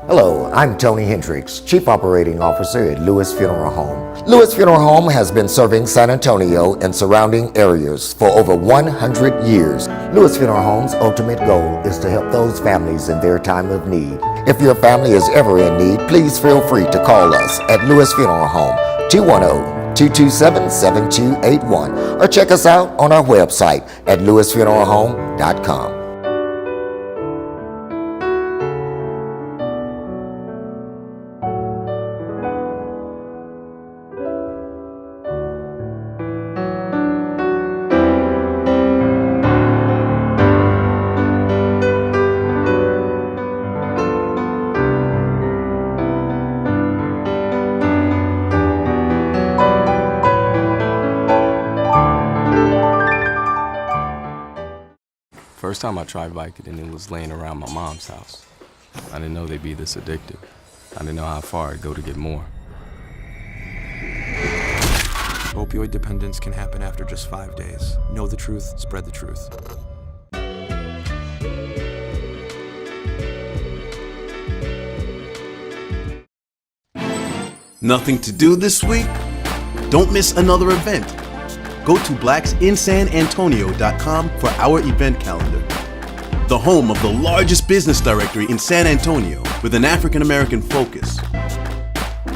Hello, I'm Tony Hendricks, Chief Operating Officer at Lewis Funeral Home. Lewis Funeral Home has been serving San Antonio and surrounding areas for over 100 years. Lewis Funeral Home's ultimate goal is to help those families in their time of need. If your family is ever in need, please feel free to call us at Lewis Funeral Home, 210-227-7281, or check us out on our website at lewisfuneralhome.com. First time I tried Vicodin, and it was laying around my mom's house. I didn't know they'd be this addictive. I didn't know how far I'd go to get more. Opioid dependence can happen after just 5 days. Know the truth, spread the truth. Nothing to do this week? Don't miss another event. Go to blacksinsanantonio.com for our event calendar. The home of the largest business directory in San Antonio with an African American focus.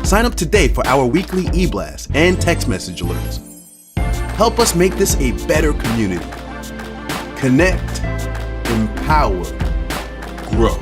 Sign up today for our weekly e-blast and text message alerts. Help us make this a better community. Connect, empower, grow.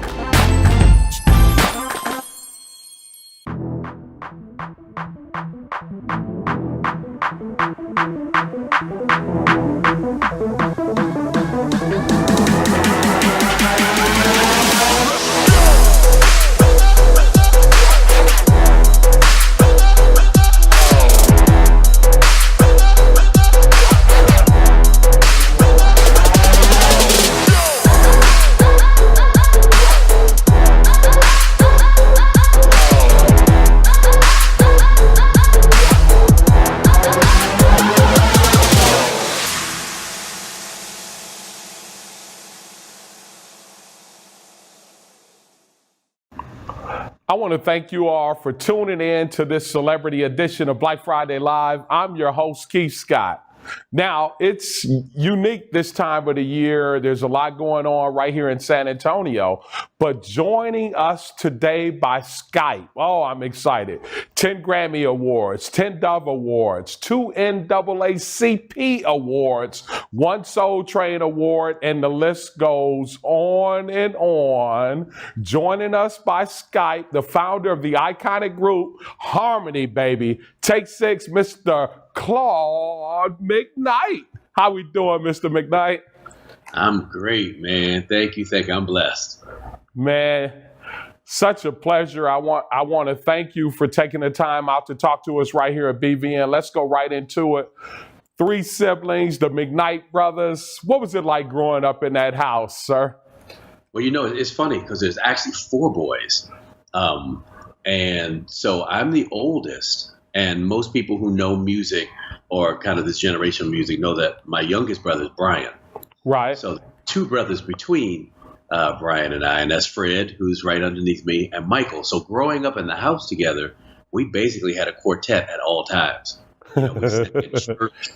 I want to thank you all for tuning in to this celebrity edition of Black Friday Live. I'm your host, Keith Scott. Now, it's unique this time of the year. There's a lot going on right here in San Antonio. But joining us today by Skype, oh, I'm excited. 10 Grammy Awards, 10 Dove Awards, 2 NAACP Awards, 1 Soul Train Award, and the list goes on and on. Joining us by Skype, the founder of the iconic group, Harmony, baby. Take 6, Mr. Claude McKnight. How we doing, Mr. McKnight? I'm great, man. Thank you. I'm blessed. Man, such a pleasure. I want to thank you for taking the time out to talk to us right here at BVN. Let's go right into it. 3 siblings, the McKnight brothers. What was it like growing up in that house, sir? Well, it's funny because there's actually 4 boys. And so I'm the oldest. And most people who know music or kind of this generation of music know that my youngest brother is Brian. Right. So 2 brothers between Brian and I, and that's Fred, who's right underneath me, and Michael. So growing up in the house together, we basically had a quartet at all times. We sang in church.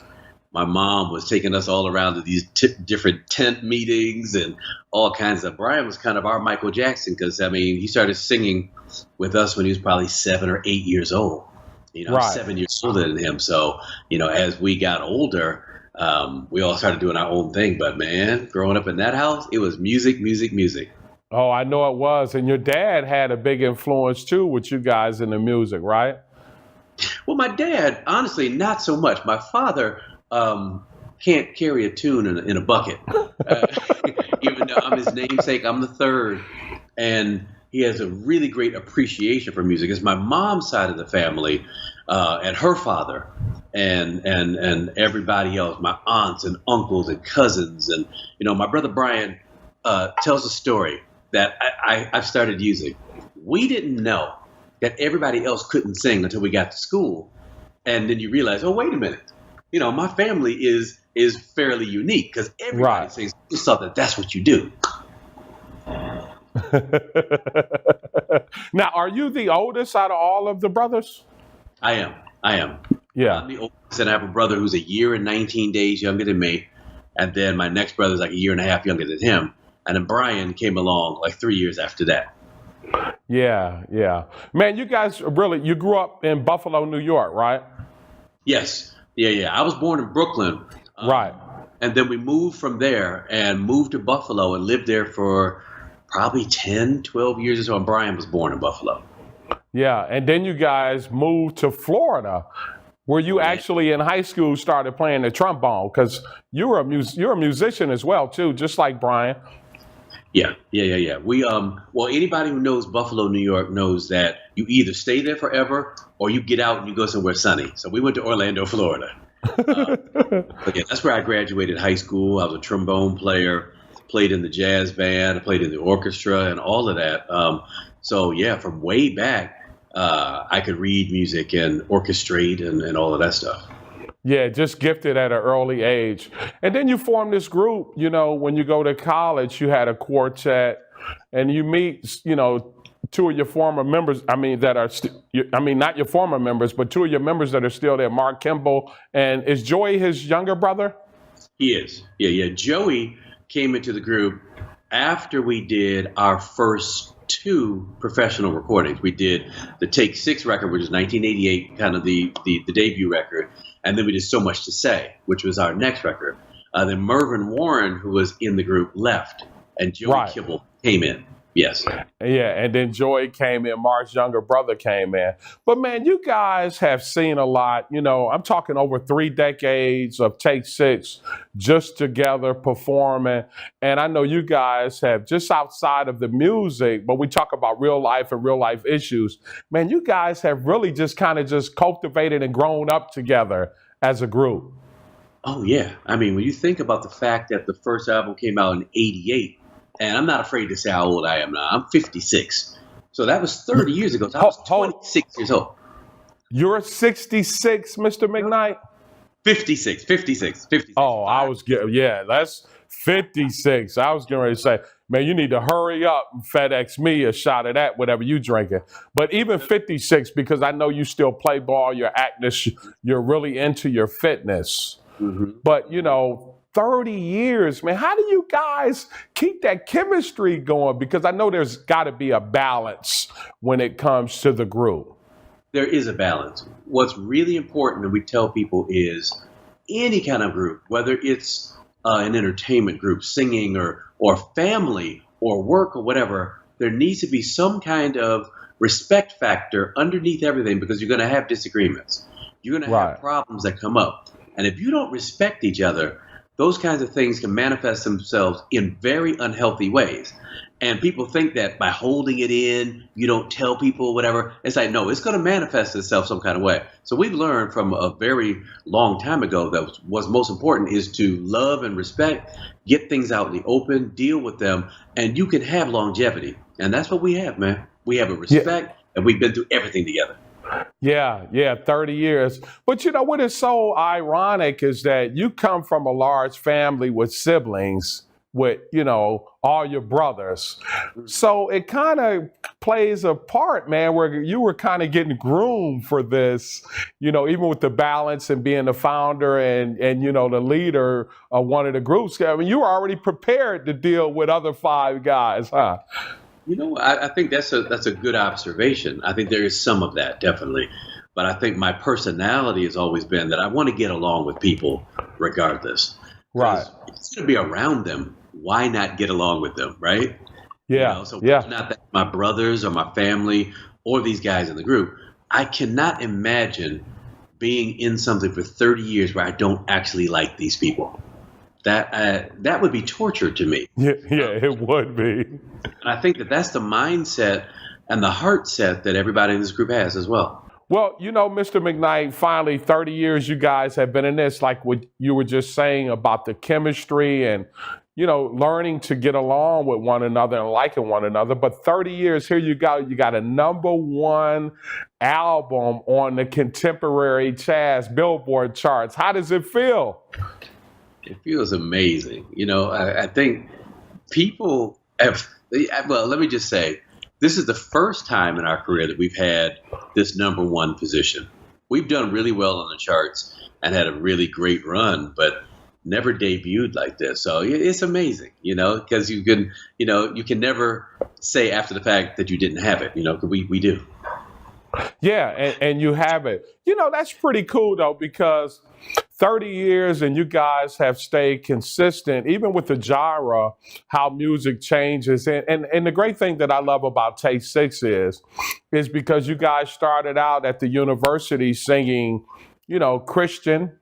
My mom was taking us all around to these different tent meetings and all kinds of. Brian was kind of our Michael Jackson because, he started singing with us when he was probably 7 or 8 years old. Right. 7 years older than him. So, as we got older, we all started doing our own thing. But, man, growing up in that house, it was music, music, music. Oh, I know it was. And your dad had a big influence, too, with you guys in the music, right? Well, my dad, honestly, not so much. My father can't carry a tune in a bucket. Even though I'm his namesake, I'm the third. And he has a really great appreciation for music. It's my mom's side of the family and her father and everybody else, my aunts and uncles and cousins. And, my brother Brian tells a story that I've started using. We didn't know that everybody else couldn't sing until we got to school. And then you realize, oh, wait a minute. My family is fairly unique because everybody sings. Just thought that's what you do. Now, are you the oldest out of all of the brothers? I am. Yeah. I'm the oldest, and I have a brother who's a year and 19 days younger than me. And then my next brother's like a year and a half younger than him. And then Brian came along like 3 years after that. Yeah, yeah. Man, you guys you grew up in Buffalo, New York, right? Yes. Yeah. I was born in Brooklyn. Right. And then we moved from there and moved to Buffalo and lived there for probably 10, 12 years or so. And Brian was born in Buffalo. Yeah, and then you guys moved to Florida, where you actually in high school started playing the trombone, because you're a musician as well too, just like Brian. Yeah. We well, anybody who knows Buffalo, New York knows that you either stay there forever or you get out and you go somewhere sunny. So we went to Orlando, Florida. But yeah, that's where I graduated high school. I was a trombone player, played in the jazz band, I played in the orchestra and all of that. So yeah, from way back, I could read music and orchestrate and all of that stuff. Yeah, just gifted at an early age. And then you form this group, when you go to college, you had a quartet, and you meet, two of your former members, not your former members, but two of your members that are still there, Mark Kimball. And is Joey his younger brother? He is. Yeah. Joey came into the group after we did our first 2 professional recordings. We did the Take 6 record, which is 1988, kind of the debut record. And then we did So Much to Say, which was our next record. Then Mervyn Warren, who was in the group, left, and Joey Kibble came in. Yes. Yeah, and then Joey came in, Mark's younger brother came in. But man, you guys have seen a lot. I'm talking over 3 decades of Take 6 just together performing. And I know you guys have, just outside of the music, but we talk about real life and real life issues. Man, you guys have really just kind of just cultivated and grown up together as a group. Oh, yeah. I mean, when you think about the fact that the first album came out in 88, and I'm not afraid to say how old I am now. I'm 56. So that was 30 years ago. So I was 26 years old. You're 66, Mr. McKnight? 56. Oh, that's 56. I was getting ready to say, man, you need to hurry up and FedEx me a shot of that, whatever you drinking. But even 56, because I know you still play ball, you're active, you're really into your fitness. Mm-hmm. But, 30 years, man, how do you guys keep that chemistry going? Because I know there's got to be a balance when it comes to the group. There is a balance. What's really important, and we tell people, is any kind of group, whether it's an entertainment group, singing or family or work or whatever, there needs to be some kind of respect factor underneath everything, because you're going to have disagreements. You're going to have problems that come up. And if you don't respect each other, those kinds of things can manifest themselves in very unhealthy ways. And people think that by holding it in, you don't tell people, whatever. It's like, no, it's going to manifest itself some kind of way. So we've learned from a very long time ago that what's most important is to love and respect, get things out in the open, deal with them, and you can have longevity. And that's what we have, man. We have a respect, and we've been through everything together. Yeah, 30 years. But what is so ironic is that you come from a large family with siblings, with, all your brothers. So it kind of plays a part, man, where you were kind of getting groomed for this, even with the balance and being the founder and the leader of one of the groups. I mean, you were already prepared to deal with other 5 guys, huh? I think that's a good observation. I think there is some of that, definitely. But I think my personality has always been that I want to get along with people regardless. Right. If it's going to be around them, why not get along with them, right? Yeah. So it's not that my brothers or my family or these guys in the group, I cannot imagine being in something for 30 years where I don't actually like these people. That would be torture to me. Yeah, it would be. And I think that's the mindset and the heart set that everybody in this group has as well. Well, Mr. McKnight, finally, 30 years you guys have been in this, like what you were just saying about the chemistry and, learning to get along with one another and liking one another. But 30 years, here you go. You got a #1 album on the contemporary jazz Billboard charts. How does it feel? It feels amazing. I think people have, Well, let me just say, this is the first time in our career that we've had this number one position. We've done really well on the charts and had a really great run, but never debuted like this. So it's amazing, because you can never say after the fact that you didn't have it, 'cause we do. Yeah, and you have it. That's pretty cool, though, because 30 years and you guys have stayed consistent, even with the genre, how music changes. And the great thing that I love about Take Six is because you guys started out at the university singing, Christian,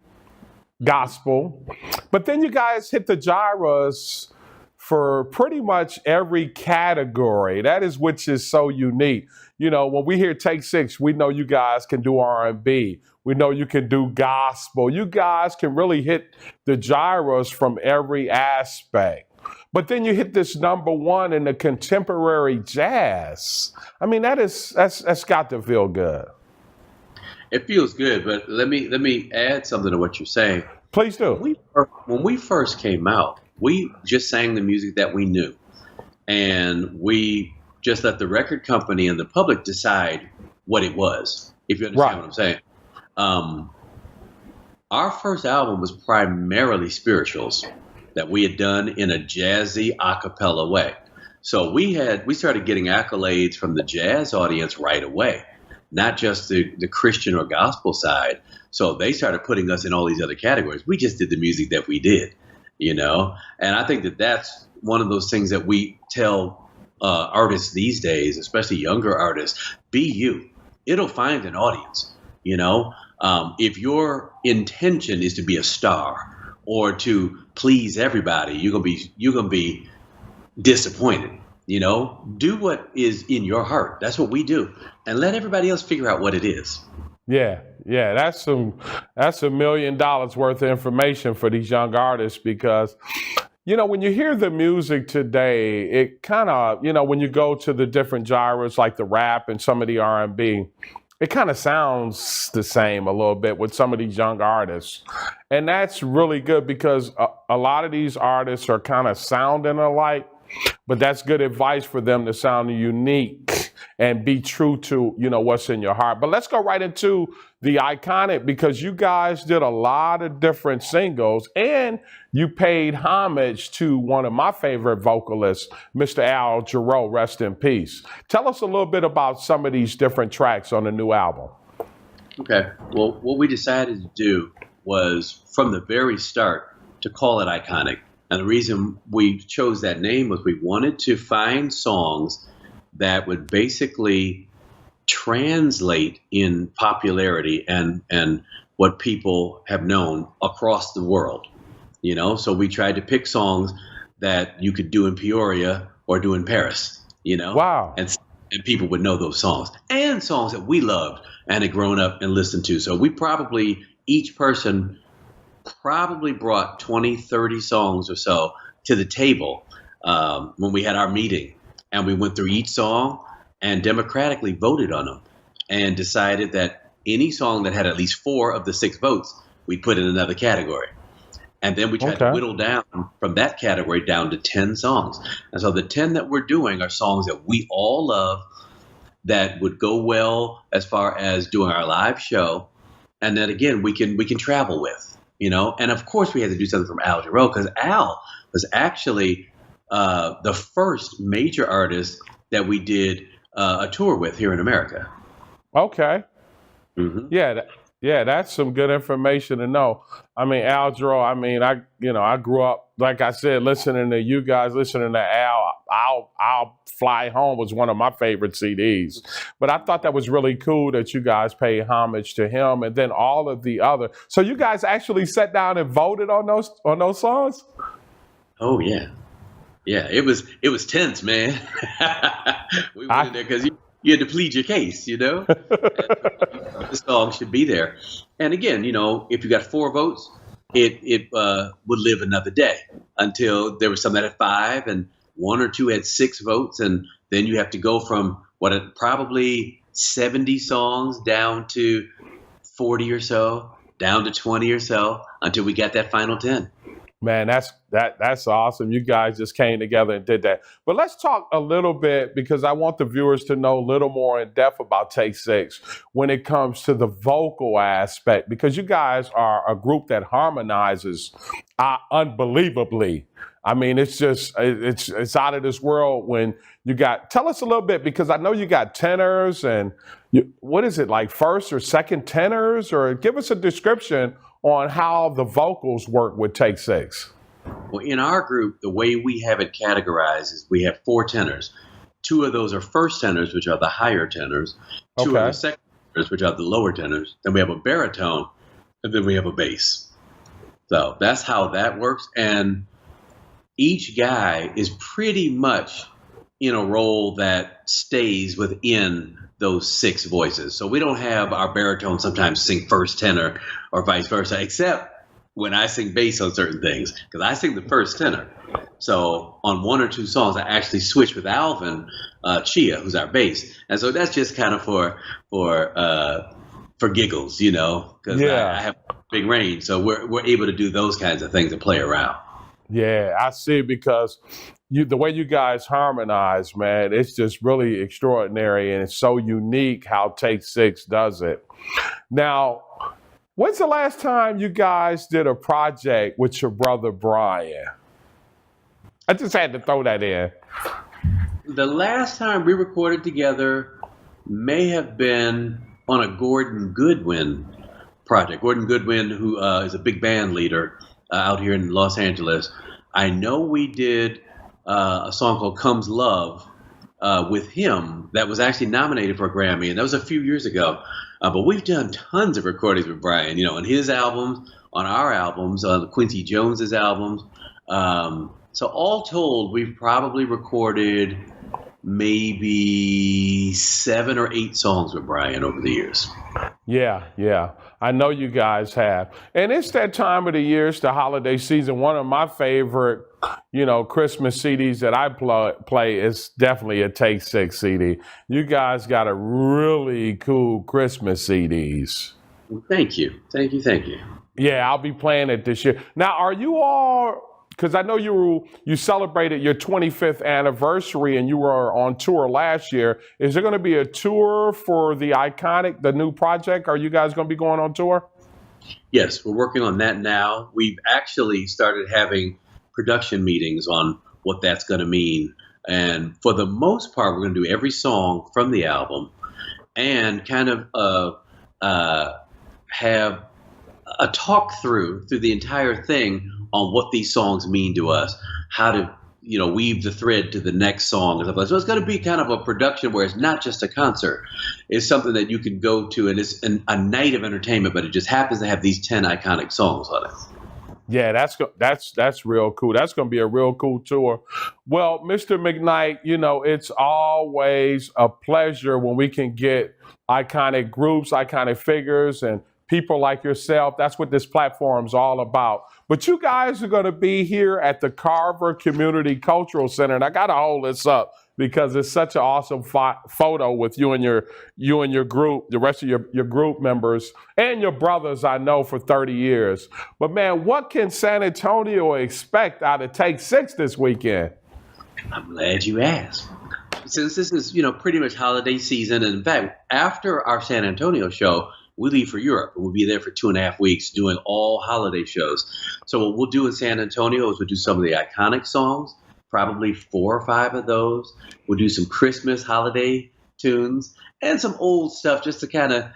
gospel, but then you guys hit the genres for pretty much every category. That is which is so unique. When we hear Take Six, we know you guys can do R&B. We know you can do gospel. You guys can really hit the genres from every aspect. But then you hit this number one in the contemporary jazz. I mean, that's got to feel good. It feels good, but let me add something to what you're saying. Please do. When we first came out, we just sang the music that we knew, and we just let the record company and the public decide what it was, if you understand what I'm saying. Our first album was primarily spirituals that we had done in a jazzy a cappella way. So we started getting accolades from the jazz audience right away, not just the Christian or gospel side. So they started putting us in all these other categories. We just did the music that we did, and I think that that's one of those things that we tell artists these days, especially younger artists: be you. It'll find an audience. If your intention is to be a star or to please everybody, you're gonna be disappointed. Do what is in your heart. That's what we do, and let everybody else figure out what it is. Yeah, that's $1 million worth of information for these young artists, because when you hear the music today, it kind of, when you go to the different genres like the rap and some of the R&B, it kind of sounds the same a little bit with some of these young artists. And that's really good, because a lot of these artists are kind of sounding alike, but that's good advice for them to sound unique and be true to, what's in your heart. But let's go right into the iconic, because you guys did a lot of different singles and you paid homage to one of my favorite vocalists, Mr. Al Jarreau, rest in peace. Tell us a little bit about some of these different tracks on the new album. Okay. Well, what we decided to do was, from the very start, to call it iconic. And the reason we chose that name was we wanted to find songs that would basically translate in popularity and what people have known across the world. So we tried to pick songs that you could do in Peoria or do in Paris, Wow. And people would know those songs, and songs that we loved and had grown up and listened to. So each person probably brought 20, 30 songs or so to the table when we had our meeting, and we went through each song and democratically voted on them and decided that any song that had at least 4 of the 6 votes, we put in another category. And then we tried to whittle down from that category down to 10 songs. And so the 10 that we're doing are songs that we all love, that would go well as far as doing our live show, and that, again, we can travel with, And of course we had to do something from Al Jarreau, because Al was actually the first major artist that we did a tour with here in America. Okay. Mm-hmm. Yeah, that's some good information to know. I mean, Al Jarreau, I grew up, like I said, listening to you guys, listening to Al. I'll Fly Home was one of my favorite CDs. But I thought that was really cool that you guys paid homage to him, and then all of the other. So you guys actually sat down and voted on those songs? Oh, yeah. Yeah, it was tense, man. We went in there because you had to plead your case, The song should be there. And again, if you got 4 votes, it would live another day until there was some that had 5 and 1 or 2 had 6 votes. And then you have to go from probably 70 songs down to 40 or so, down to 20 or so, until we got that final 10. Man, that's awesome. You guys just came together and did that. But let's talk a little bit, because I want the viewers to know a little more in depth about Take Six when it comes to the vocal aspect, because you guys are a group that harmonizes unbelievably. I mean, it's out of this world when you tell us a little bit, because I know you got tenors and what is it, like first or second tenors, or give us a description on how the vocals work with Take Six. Well, in our group, the way we have it categorized is we have 4 tenors. 2 of those are first tenors, which are the higher tenors. 2 are the second tenors, which are the lower tenors. Then we have a baritone, and then we have a bass. So that's how that works. And each guy is pretty much in a role that stays within those 6 voices. So we don't have our baritone sometimes sing first tenor or vice versa, except when I sing bass on certain things, because I sing the first tenor. So on 1 or 2 songs, I actually switch with Alvin Chia, who's our bass. And so that's just kind of for giggles, because I have big range. So we're able to do those kinds of things and play around. Yeah, I see, because the way you guys harmonize, man, it's just really extraordinary, and it's so unique how Take Six does it. Now, when's the last time you guys did a project with your brother Brian? I just had to throw that in. The last time we recorded together may have been on a Gordon Goodwin project. Gordon Goodwin, who is a big band leader out here in Los Angeles. I know we did a song called Comes Love with him that was actually nominated for a Grammy, and that was a few years ago. But we've done tons of recordings with Brian, on his albums, on our albums, on Quincy Jones's albums. So all told, we've probably recorded maybe 7 or 8 songs with Brian over the years. Yeah. I know you guys have. And it's that time of the year, it's the holiday season. One of my favorite, Christmas CDs that I play is definitely a Take Six CD. You guys got a really cool Christmas CDs. Thank you. Yeah, I'll be playing it this year. Now, are you all, because I know you celebrated your 25th anniversary and you were on tour last year. Is there going to be a tour for the Iconic, the new project? Are you guys going to be going on tour? Yes, we're working on that now. We've actually started having production meetings on what that's going to mean. And for the most part, we're going to do every song from the album and kind of have a talk through the entire thing on what these songs mean to us, how to, weave the thread to the next song and stuff like that. So it's going to be kind of a production where it's not just a concert. It's something that you can go to, and it's a night of entertainment, but it just happens to have these 10 iconic songs on it. Yeah, that's real cool. That's going to be a real cool tour. Well, Mr. McKnight, it's always a pleasure when we can get iconic groups, iconic figures, and people like yourself. That's what this platform's all about. But you guys are going to be here at the Carver Community Cultural Center, and I got to hold this up because it's such an awesome photo with you and your group, the rest of your group members, and your brothers I know for 30 years. But man, what can San Antonio expect out of Take Six this weekend? I'm glad you asked. Since this is, pretty much holiday season, and in fact, after our San Antonio show, we leave for Europe, and we'll be there for 2.5 weeks doing all holiday shows. So what we'll do in San Antonio is we'll do some of the iconic songs, probably 4 or 5 of those. We'll do some Christmas holiday tunes and some old stuff just to kind of,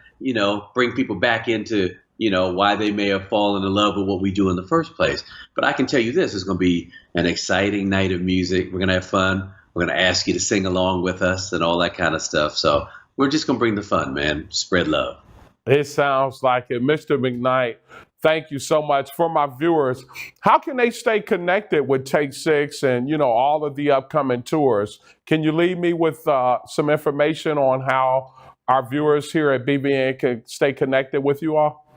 bring people back into, why they may have fallen in love with what we do in the first place. But I can tell you this, it's going to be an exciting night of music. We're going to have fun. We're going to ask you to sing along with us and all that kind of stuff. So we're just going to bring the fun, man. Spread love. It sounds like it. Mr. McKnight, thank you so much. For my viewers, how can they stay connected with Take Six and, all of the upcoming tours? Can you leave me with some information on how our viewers here at BBN can stay connected with you all?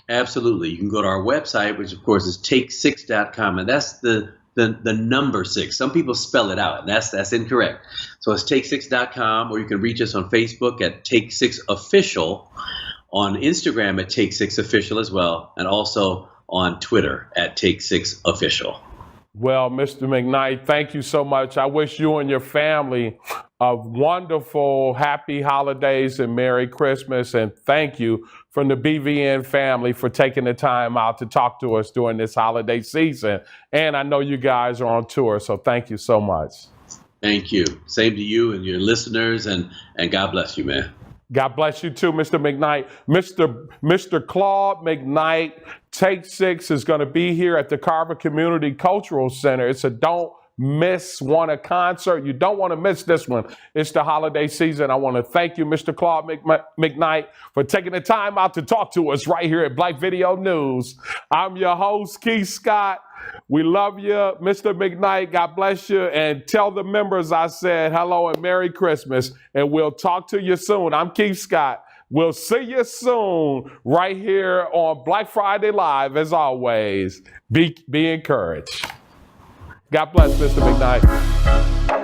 Absolutely. You can go to our website, which, of course, is take6.com, and that's the number 6. Some people spell it out, and that's incorrect. So it's take6.com, or you can reach us on Facebook at Take6 Official, on Instagram at Take6 Official as well, and also on Twitter at Take6Official. Well, Mr. McKnight, thank you so much. I wish you and your family a wonderful, happy holidays and Merry Christmas. And thank you from the BVN family for taking the time out to talk to us during this holiday season. And I know you guys are on tour, so thank you so much. Thank you. Same to you and your listeners, and God bless you, man. God bless you too, Mr. McKnight. Mr. Claude McKnight, Take 6 is going to be here at the Carver Community Cultural Center. It's a don't want a concert. You don't want to miss this one. It's the holiday season. I want to thank you, Mr. Claude McKnight, for taking the time out to talk to us right here at Black Video News. I'm your host, Keith Scott. We love you, Mr. McKnight. God bless you. And tell the members I said hello and Merry Christmas. And we'll talk to you soon. I'm Keith Scott. We'll see you soon right here on Black Friday Live. As always, be encouraged. God bless, Mr. McKnight.